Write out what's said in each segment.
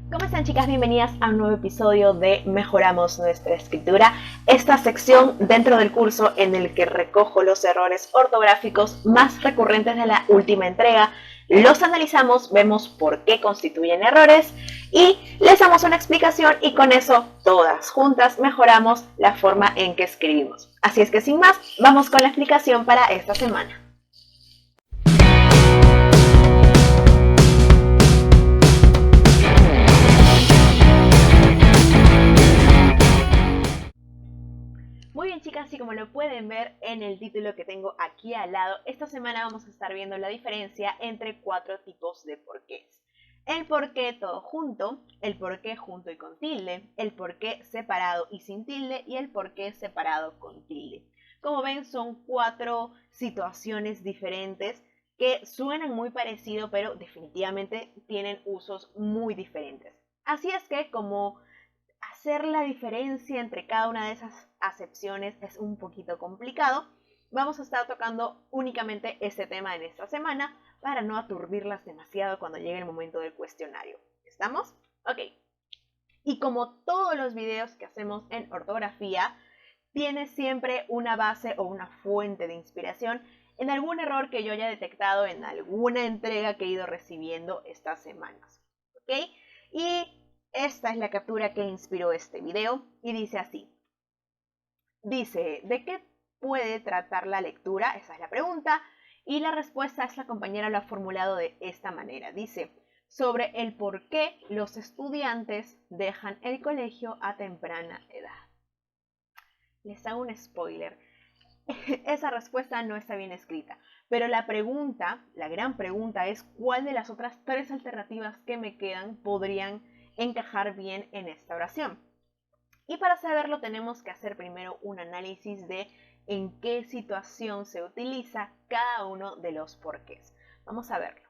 ¿Cómo están, chicas? Bienvenidas a un nuevo episodio de Mejoramos Nuestra Escritura, esta sección dentro del curso en el que recojo los errores ortográficos más recurrentes de la última entrega, los analizamos, vemos por qué constituyen errores y les damos una explicación, y con eso todas juntas mejoramos la forma en que escribimos. Así es que sin más, vamos con la explicación para esta semana. Muy bien, chicas, y como lo pueden ver en el título que tengo aquí al lado, esta semana vamos a estar viendo la diferencia entre 4 tipos de porqués. El porqué todo junto, el porqué junto y con tilde, el porqué separado y sin tilde y el porqué separado con tilde. Como ven, son 4 situaciones diferentes que suenan muy parecido, pero definitivamente tienen usos muy diferentes. Así es que, como hacer la diferencia entre cada una de esas acepciones es un poquito complicado, vamos a estar tocando únicamente este tema en esta semana para no aturdirlas demasiado cuando llegue el momento del cuestionario. ¿Estamos? Ok. Y como todos los videos que hacemos en ortografía, tiene siempre una base o una fuente de inspiración en algún error que yo haya detectado en alguna entrega que he ido recibiendo estas semanas. ¿Ok? Y esta es la captura que inspiró este video y dice así. Dice, ¿de qué puede tratar la lectura? Esa es la pregunta. Y la respuesta es, la compañera lo ha formulado de esta manera. Dice, sobre el por qué los estudiantes dejan el colegio a temprana edad. Les hago un spoiler. Esa respuesta no está bien escrita. Pero la pregunta, la gran pregunta es, ¿cuál de las otras 3 alternativas que me quedan podrían encajar bien en esta oración? Y para saberlo tenemos que hacer primero un análisis de en qué situación se utiliza cada uno de los porqués. Vamos a verlo.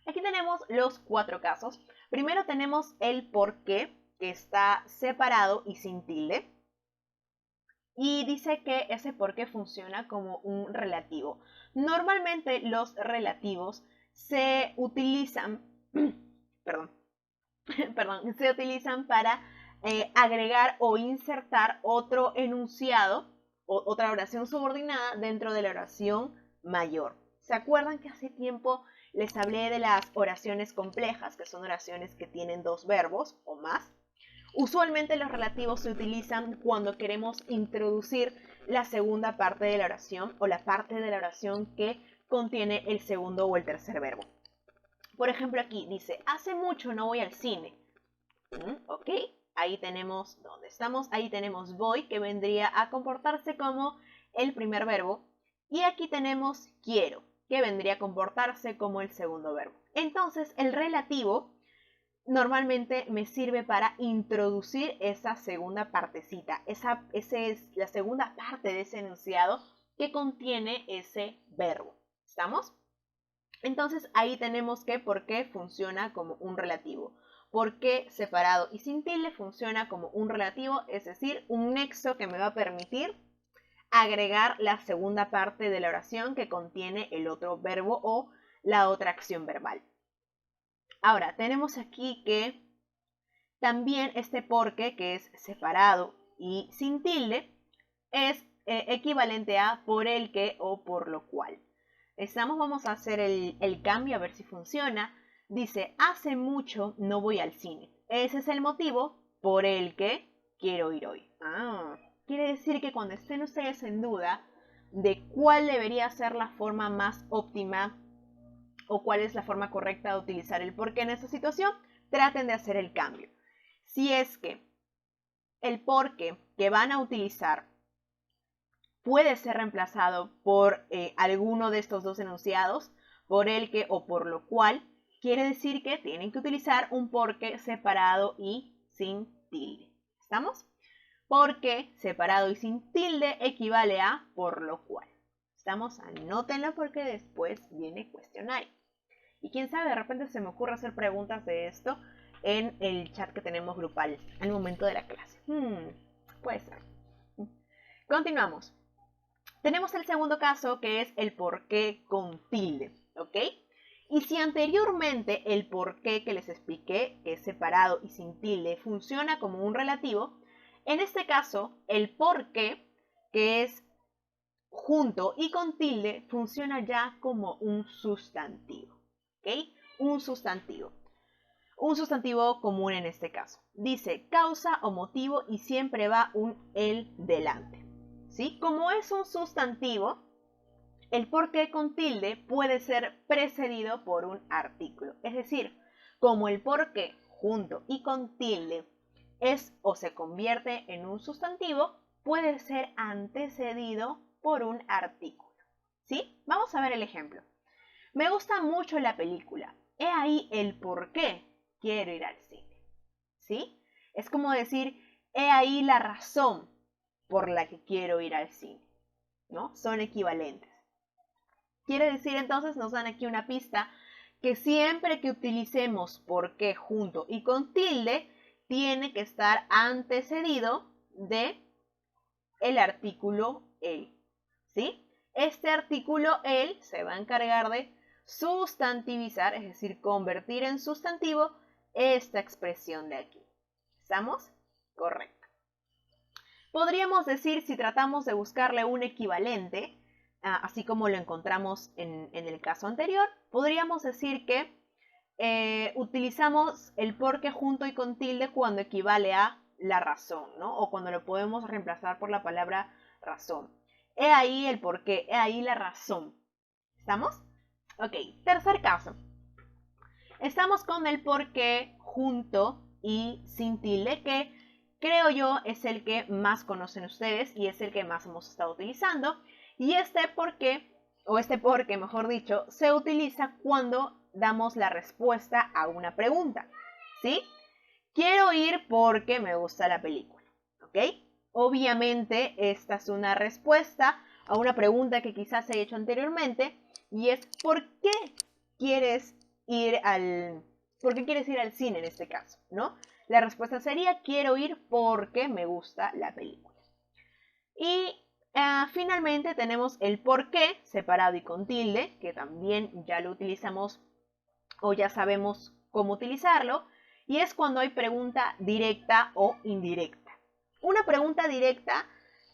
Aquí tenemos los 4 casos. Primero tenemos el porqué, que está separado y sin tilde. Y dice que ese porqué funciona como un relativo. Normalmente los relativos se utilizan, perdón, se utilizan para agregar o insertar otro enunciado o otra oración subordinada dentro de la oración mayor. ¿Se acuerdan que hace tiempo les hablé de las oraciones complejas, que son oraciones que tienen 2 verbos o más? Usualmente los relativos se utilizan cuando queremos introducir la segunda parte de la oración o la parte de la oración que contiene el segundo o el tercer verbo. Por ejemplo, aquí dice, hace mucho no voy al cine. Ok, ahí tenemos, ¿dónde estamos? Ahí tenemos voy, que vendría a comportarse como el primer verbo. Y aquí tenemos quiero, que vendría a comportarse como el segundo verbo. Entonces, el relativo normalmente me sirve para introducir esa segunda partecita. Esa es la segunda parte de ese enunciado que contiene ese verbo. ¿Estamos? Entonces ahí tenemos que por qué funciona como un relativo. Por qué separado y sin tilde funciona como un relativo, es decir, un nexo que me va a permitir agregar la segunda parte de la oración que contiene el otro verbo o la otra acción verbal. Ahora, tenemos aquí que también este porque, que es separado y sin tilde, es equivalente a por el que o por lo cual. Vamos a hacer el cambio a ver si funciona. Dice, hace mucho no voy al cine. Ese es el motivo por el que quiero ir hoy. Quiere decir que cuando estén ustedes en duda de cuál debería ser la forma más óptima o cuál es la forma correcta de utilizar el por qué en esta situación, traten de hacer el cambio. Si es que el por qué que van a utilizar puede ser reemplazado por alguno de estos 2 enunciados, por el que o por lo cual, quiere decir que tienen que utilizar un porque separado y sin tilde. ¿Estamos? Porque separado y sin tilde equivale a por lo cual. ¿Estamos? Anótenlo porque después viene cuestionario. Y quién sabe, de repente se me ocurre hacer preguntas de esto en el chat que tenemos grupal al momento de la clase. Puede ser. Continuamos. Tenemos el segundo caso, que es el por qué con tilde, ¿ok? Y si anteriormente el por qué que les expliqué, que es separado y sin tilde, funciona como un relativo, en este caso el por qué, que es junto y con tilde, funciona ya como un sustantivo. ¿Ok? Un sustantivo. Un sustantivo común en este caso. Dice causa o motivo y siempre va un el delante. ¿Sí? Como es un sustantivo, el por qué con tilde puede ser precedido por un artículo. Es decir, como el por qué junto y con tilde es o se convierte en un sustantivo, puede ser antecedido por un artículo. ¿Sí? Vamos a ver el ejemplo. Me gusta mucho la película. He ahí el por qué quiero ir al cine. ¿Sí? Es como decir, he ahí la razón por la que quiero ir al cine. ¿No? Son equivalentes. Quiere decir entonces, nos dan aquí una pista, que siempre que utilicemos por qué junto y con tilde, tiene que estar antecedido de el artículo el. ¿Sí? Este artículo el se va a encargar de sustantivizar, es decir, convertir en sustantivo esta expresión de aquí. ¿Estamos? Correcto. Podríamos decir, si tratamos de buscarle un equivalente, así como lo encontramos en el caso anterior, podríamos decir que utilizamos el porque junto y con tilde cuando equivale a la razón, ¿no? O cuando lo podemos reemplazar por la palabra razón. He ahí el porqué, he ahí la razón. ¿Estamos? Ok, tercer caso. Estamos con el porqué junto y sin tilde, que creo yo es el que más conocen ustedes y es el que más hemos estado utilizando. Y este porqué, o este porque mejor dicho, se utiliza cuando damos la respuesta a una pregunta. ¿Sí? Quiero ir porque me gusta la película. ¿Ok? Obviamente esta es una respuesta a una pregunta que quizás he hecho anteriormente y es ¿por qué quieres ir al cine en este caso? ¿No? La respuesta sería quiero ir porque me gusta la película. Y finalmente tenemos el por qué separado y con tilde, que también ya lo utilizamos o ya sabemos cómo utilizarlo, y es cuando hay pregunta directa o indirecta. Una pregunta directa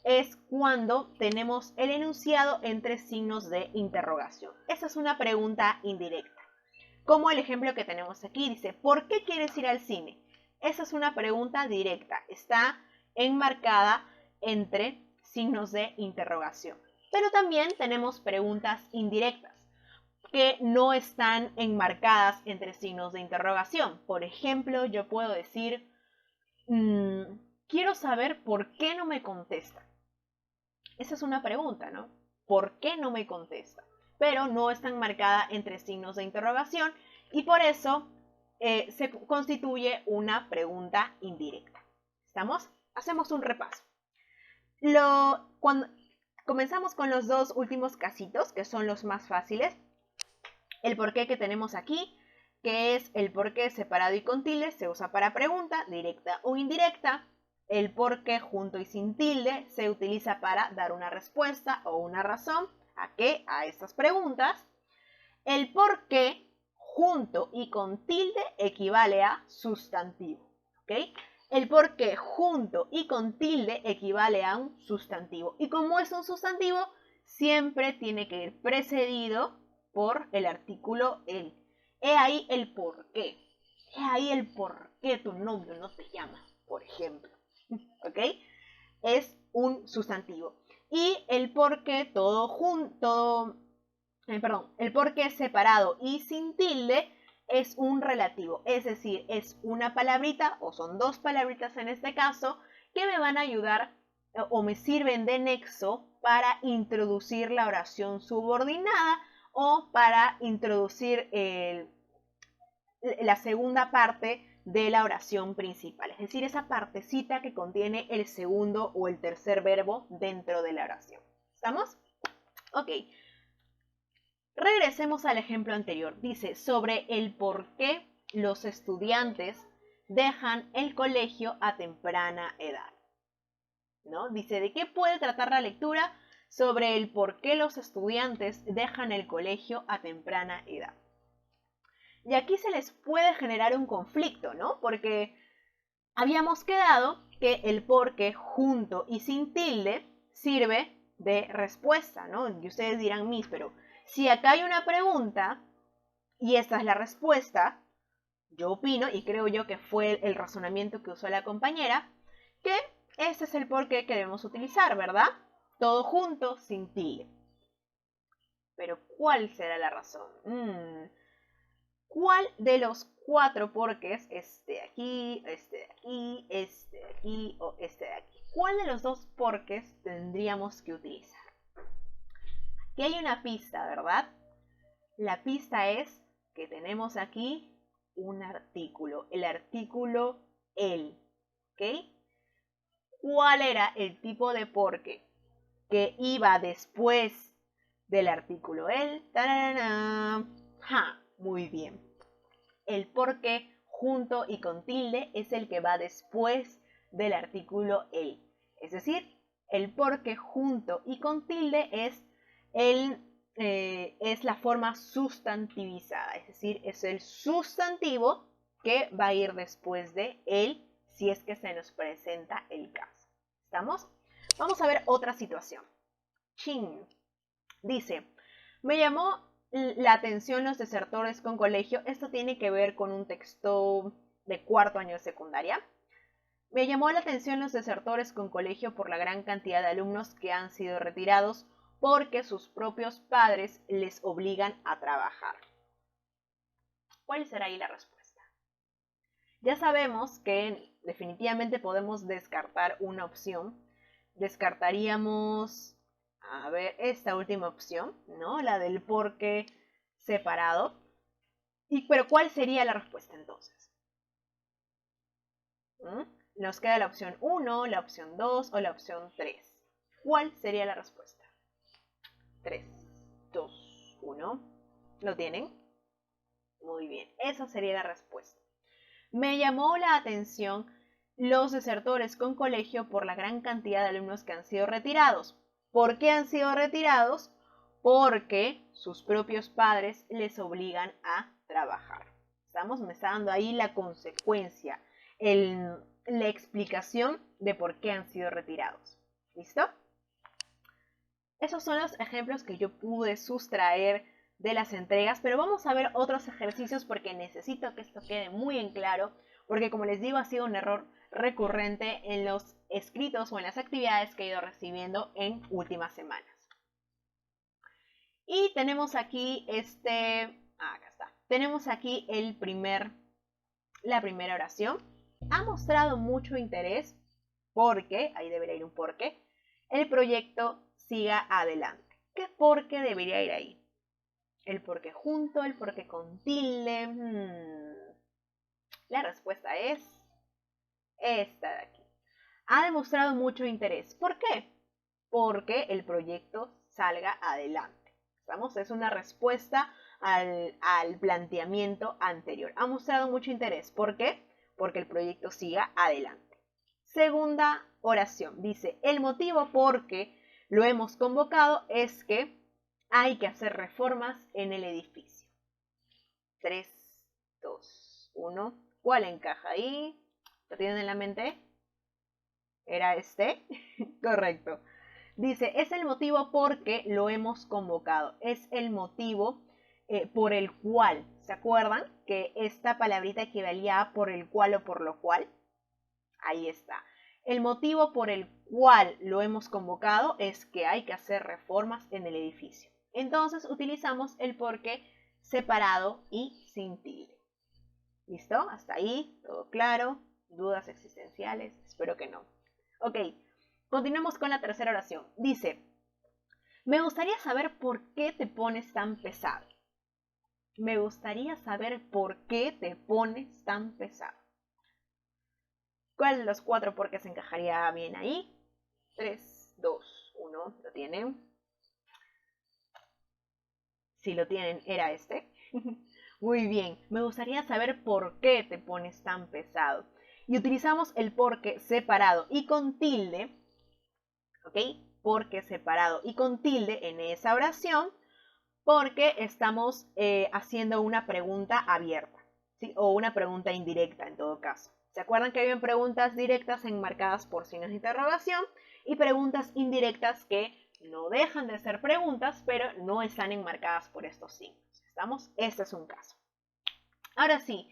es cuando tenemos el enunciado entre signos de interrogación. Esa es una pregunta indirecta. Como el ejemplo que tenemos aquí, dice, ¿por qué quieres ir al cine? Esa es una pregunta directa, está enmarcada entre signos de interrogación. Pero también tenemos preguntas indirectas que no están enmarcadas entre signos de interrogación. Por ejemplo, yo puedo decir, quiero saber por qué no me contesta. Esa es una pregunta, ¿no? ¿Por qué no me contesta? Pero no está enmarcada entre signos de interrogación y por eso se constituye una pregunta indirecta. ¿Estamos? Hacemos un repaso. Cuando comenzamos con los dos últimos casitos, que son los más fáciles, el porqué que tenemos aquí, que es el porqué separado y con tilde, se usa para pregunta, directa o indirecta. El porqué junto y sin tilde se utiliza para dar una respuesta o una razón a qué, a estas preguntas. El porqué junto y con tilde equivale a sustantivo. ¿Ok? El porqué junto y con tilde equivale a un sustantivo. Y como es un sustantivo, siempre tiene que ir precedido por el artículo el. He ahí el por qué. He ahí el por qué tu novio no te llama, por ejemplo. ¿Ok? Es un sustantivo. Y el por qué todo junto, el por qué separado y sin tilde es un relativo. Es decir, es una palabrita, o son dos palabritas en este caso, que me van a ayudar o me sirven de nexo para introducir la oración subordinada o para introducir la segunda parte de la oración principal, es decir, esa partecita que contiene el segundo o el tercer verbo dentro de la oración. ¿Estamos? Ok. Regresemos al ejemplo anterior. Dice sobre el por qué los estudiantes dejan el colegio a temprana edad. ¿No? Dice, ¿de qué puede tratar la lectura? Sobre el por qué los estudiantes dejan el colegio a temprana edad. Y aquí se les puede generar un conflicto, ¿no? Porque habíamos quedado que el porque junto y sin tilde sirve de respuesta, ¿no? Y ustedes dirán, Miss, pero si acá hay una pregunta y esta es la respuesta, yo opino, y creo yo que fue el razonamiento que usó la compañera, que ese es el porqué que debemos utilizar, ¿verdad? Todo junto, sin tilde. Pero ¿cuál será la razón? ¿Cuál de los 4 porqués, este de aquí, este de aquí, este de aquí o este de aquí? ¿Cuál de los 2 porqués tendríamos que utilizar? Aquí hay una pista, ¿verdad? La pista es que tenemos aquí un artículo, el artículo el, ¿ok? ¿Cuál era el tipo de porqué que iba después del artículo el? ¡Tararana! ¡Ja! Muy bien. El porqué junto y con tilde es el que va después del artículo el. Es decir, el porqué junto y con tilde es la forma sustantivizada. Es decir, es el sustantivo que va a ir después de él si es que se nos presenta el caso. ¿Estamos? Vamos a ver otra situación. Chin. Dice, me llamó la atención los desertores con colegio. Esto tiene que ver con un texto de 4º año de secundaria. Me llamó la atención los desertores con colegio por la gran cantidad de alumnos que han sido retirados porque sus propios padres les obligan a trabajar. ¿Cuál será ahí la respuesta? Ya sabemos que definitivamente podemos descartar una opción. Descartaríamos, a ver, esta última opción, ¿no? La del porqué separado. Pero ¿cuál sería la respuesta entonces? Nos queda la opción 1, la opción 2 o la opción 3. ¿Cuál sería la respuesta? 3, 2, 1. ¿Lo tienen? Muy bien, esa sería la respuesta. Me llamó la atención los desertores con colegio por la gran cantidad de alumnos que han sido retirados. ¿Por qué han sido retirados? Porque sus propios padres les obligan a trabajar. Me está dando ahí la consecuencia, la explicación de por qué han sido retirados. ¿Listo? Esos son los ejemplos que yo pude sustraer de las entregas, pero vamos a ver otros ejercicios porque necesito que esto quede muy en claro, porque como les digo ha sido un error recurrente en los escritos o en las actividades que he ido recibiendo en últimas semanas. Y tenemos aquí acá está. Tenemos aquí la primera oración. Ha mostrado mucho interés porque, ahí debería ir un porque, el proyecto siga adelante. ¿Qué porque debería ir ahí? El porque junto, el porque con tilde. La respuesta es esta de aquí. Ha demostrado mucho interés. ¿Por qué? Porque el proyecto salga adelante. ¿Estamos? Es una respuesta al planteamiento anterior. Ha mostrado mucho interés. ¿Por qué? Porque el proyecto siga adelante. Segunda oración. Dice, el motivo por qué lo hemos convocado es que hay que hacer reformas en el edificio. 3, 2, 1. ¿Cuál encaja ahí? ¿Lo tienen en la mente? ¿Era este? Correcto. Dice, es el motivo porque lo hemos convocado. Es el motivo por el cual. ¿Se acuerdan que esta palabrita equivalía a por el cual o por lo cual? Ahí está. El motivo por el cual lo hemos convocado es que hay que hacer reformas en el edificio. Entonces utilizamos el porque separado y sin tilde. ¿Listo? Hasta ahí, todo claro. ¿Dudas existenciales? Espero que no. Ok, continuemos con la tercera oración. Dice, me gustaría saber por qué te pones tan pesado. Me gustaría saber por qué te pones tan pesado. ¿Cuál de los 4 por qué se encajaría bien ahí? 3, 2, 1. ¿Lo tienen? Si lo tienen, era este. Muy bien. Me gustaría saber por qué te pones tan pesado. Y utilizamos el porque separado y con tilde. ¿Ok? Porque separado y con tilde en esa oración porque estamos haciendo una pregunta abierta, ¿sí? O una pregunta indirecta en todo caso. ¿Se acuerdan que habían preguntas directas enmarcadas por signos de interrogación y preguntas indirectas que no dejan de ser preguntas, pero no están enmarcadas por estos signos? ¿Estamos? Este es un caso. Ahora sí,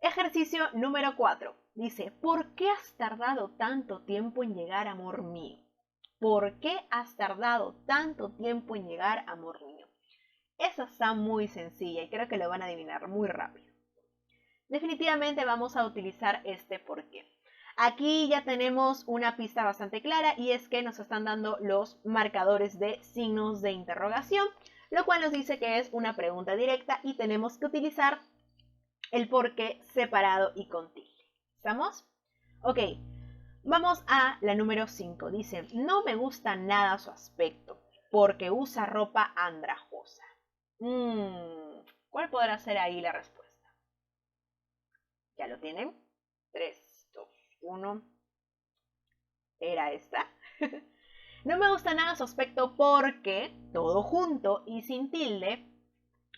ejercicio número 4. Dice, ¿por qué has tardado tanto tiempo en llegar, amor mío? ¿Por qué has tardado tanto tiempo en llegar, amor mío? Esa está muy sencilla y creo que lo van a adivinar muy rápido. Definitivamente vamos a utilizar este por qué. Aquí ya tenemos una pista bastante clara y es que nos están dando los marcadores de signos de interrogación, lo cual nos dice que es una pregunta directa y tenemos que utilizar el por qué separado y con tilde. ¿Estamos? Ok, vamos a la número 5. Dice, no me gusta nada su aspecto porque usa ropa andrajosa. ¿Cuál podrá ser ahí la respuesta? ¿Ya lo tienen? 3, 2, 1. ¿Era esta? No me gusta nada su aspecto porque, todo junto y sin tilde,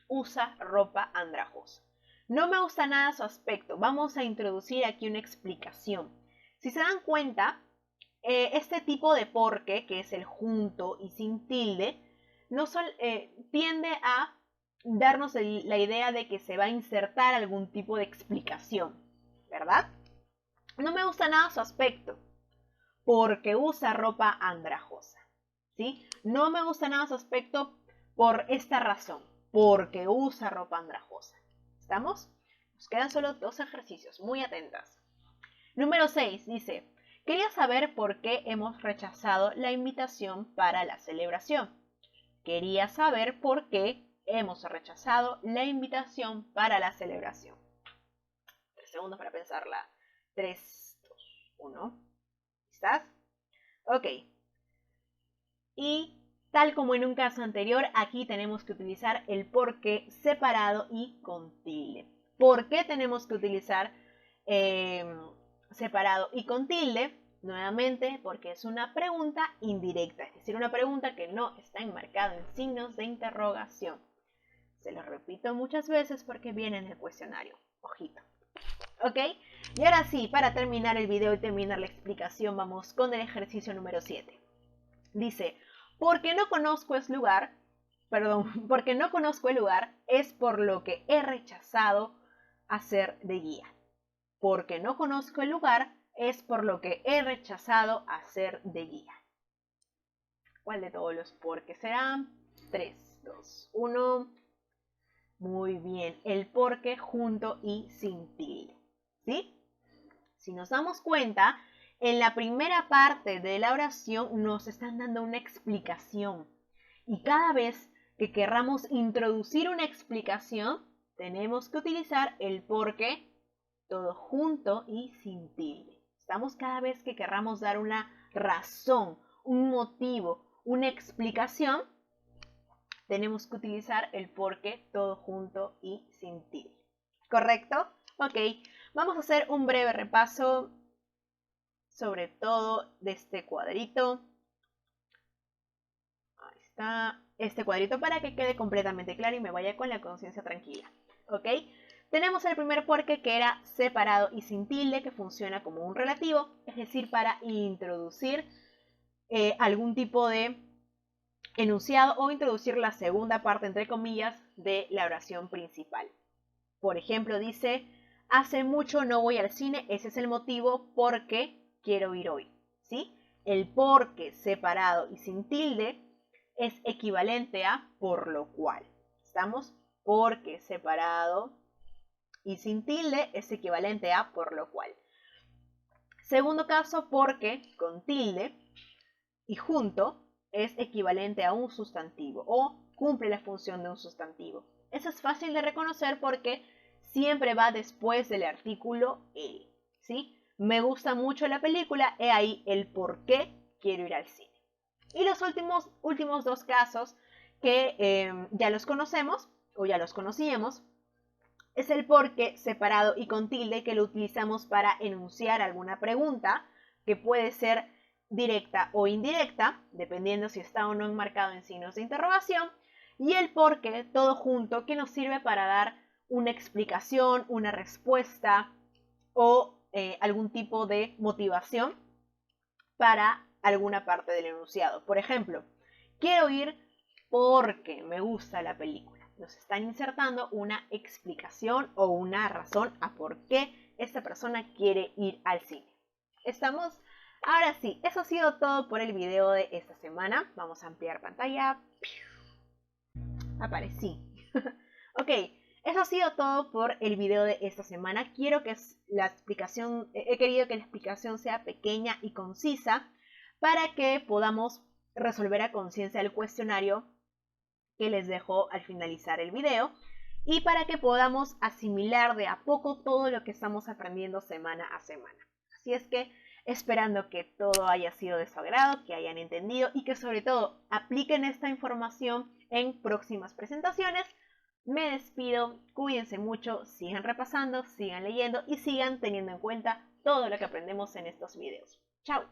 usa ropa andrajosa. No me gusta nada su aspecto. Vamos a introducir aquí una explicación. Si se dan cuenta, este tipo de porque, que es el junto y sin tilde, tiende a darnos la idea de que se va a insertar algún tipo de explicación, ¿verdad? No me gusta nada su aspecto porque usa ropa andrajosa, ¿sí? No me gusta nada su aspecto por esta razón, porque usa ropa andrajosa. ¿Estamos? Nos quedan solo 2 ejercicios, muy atentas. Número 6 dice, quería saber por qué hemos rechazado la invitación para la celebración. Quería saber por qué hemos rechazado la invitación para la celebración. 3 segundos para pensarla. 3, 2, 1. ¿Estás? Ok. Y tal como en un caso anterior, aquí tenemos que utilizar el por qué separado y con tilde. ¿Por qué tenemos que utilizar separado y con tilde? Nuevamente, porque es una pregunta indirecta, es decir, una pregunta que no está enmarcada en signos de interrogación. Se lo repito muchas veces porque viene en el cuestionario. Ojito. ¿Ok? Y ahora sí, para terminar el video y terminar la explicación, vamos con el ejercicio número 7. Dice, porque no conozco el lugar, porque no conozco el lugar, es por lo que he rechazado hacer de guía. Porque no conozco el lugar, es por lo que he rechazado hacer de guía. ¿Cuál de todos los por qué será? 3, 2, 1. Muy bien, el porque junto y sin tilde. ¿Sí? Si nos damos cuenta, en la primera parte de la oración nos están dando una explicación. Y cada vez que querramos introducir una explicación, tenemos que utilizar el porque todo junto y sin tilde. Estamos cada vez que querramos dar una razón, un motivo, una explicación, tenemos que utilizar el porque todo junto y sin tilde. ¿Correcto? Ok, vamos a hacer un breve repaso sobre todo de este cuadrito. Ahí está, este cuadrito para que quede completamente claro y me vaya con la conciencia tranquila. ¿Ok? Tenemos el primer porque que era separado y sin tilde, que funciona como un relativo, es decir, para introducir algún tipo de enunciado o introducir la segunda parte, entre comillas, de la oración principal. Por ejemplo, dice, hace mucho no voy al cine, ese es el motivo por qué quiero ir hoy, ¿sí? El porque separado y sin tilde es equivalente a por lo cual. ¿Estamos? Porque separado y sin tilde es equivalente a por lo cual. Segundo caso, porque con tilde y junto es equivalente a un sustantivo o cumple la función de un sustantivo. Eso es fácil de reconocer porque siempre va después del artículo el, ¿sí? Me gusta mucho la película, he ahí el por qué quiero ir al cine. Y los últimos 2 casos que ya los conocemos o ya los conocíamos, es el porque separado y con tilde, que lo utilizamos para enunciar alguna pregunta que puede ser directa o indirecta, dependiendo si está o no enmarcado en signos de interrogación. y el por qué, todo junto, que nos sirve para dar una explicación, una respuesta o algún tipo de motivación para alguna parte del enunciado. Por ejemplo, quiero ir porque me gusta la película. Nos están insertando una explicación o una razón a por qué esta persona quiere ir al cine. ¿Estamos? Ahora sí, eso ha sido todo por el video de esta semana. Vamos a ampliar pantalla. Aparecí. Ok, eso ha sido todo por el video de esta semana. Quiero que la explicación, he querido que la explicación sea pequeña y concisa para que podamos resolver a conciencia el cuestionario que les dejo al finalizar el video y para que podamos asimilar de a poco todo lo que estamos aprendiendo semana a semana. Así es que esperando que todo haya sido de su agrado, que hayan entendido y que sobre todo apliquen esta información en próximas presentaciones. Me despido, cuídense mucho, sigan repasando, sigan leyendo y sigan teniendo en cuenta todo lo que aprendemos en estos videos. ¡Chao!